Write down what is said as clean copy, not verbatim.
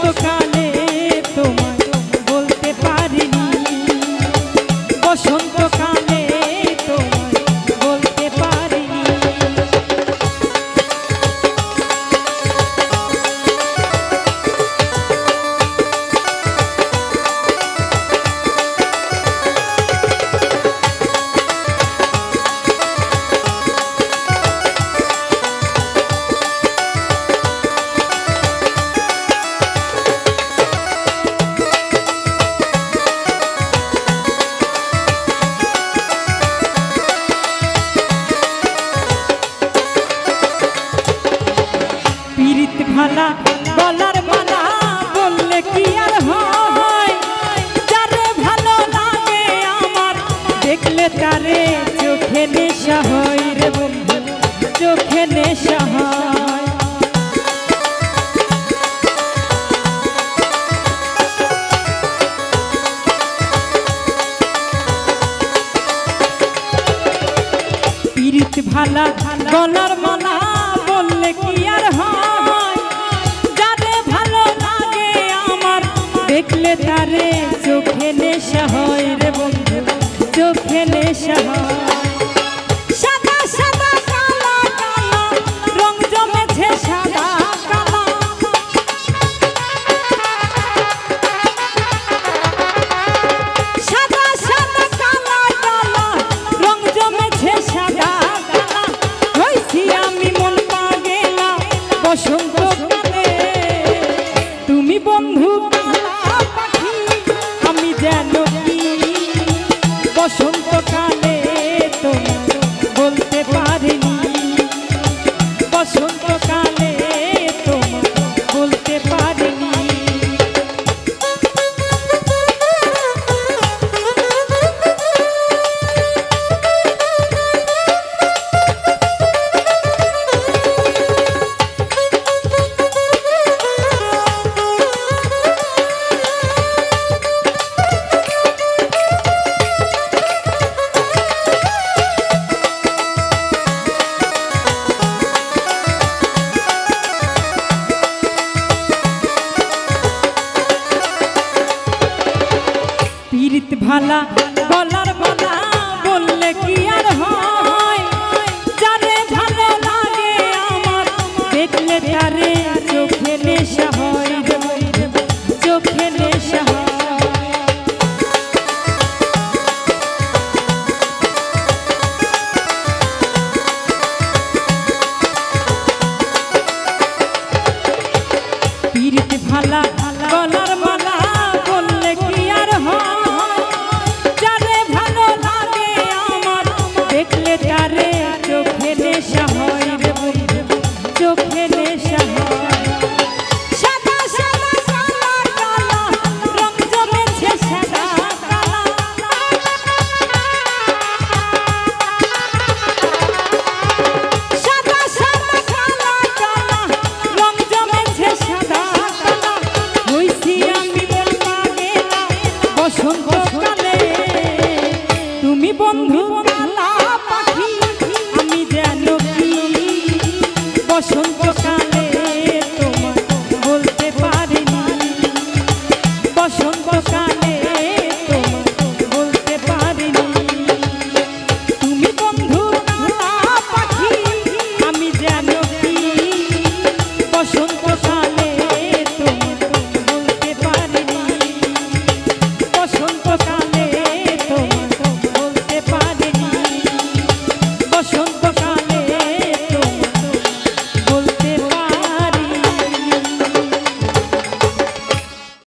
বসন্তকালে তোমায় বলতে পারিনি, বসন্তকালে তোমায় বলতে পারিনি। ভালা গলার মালা বললে কি আর হয়, যারে ভালো লাগে আমার দেখলে তারে চোখে নেশা হয় রে বন্ধু, চোখে নেশা হয়। পিরিত ভালা গলার মালা বললে কি আর হয়, দেখলে তারে চোখে নেশা হয় রে বন্ধু, চোখে নেশা হয়। সাদা সাদা কালা কালা রং জমেছে সাদা কালা, সাদা সাদা কালা কালা রং জমেছে সাদা কালা। হইছি আমি মন পাগেলা বসন্তকালে, তুমি বন্ধু বসন্তকালে তোমায় বলতে পারিনি, বসন্তকালে তোমায় বলতে পারিনি। পিরিত ভালা গলার মালা বললে কি আর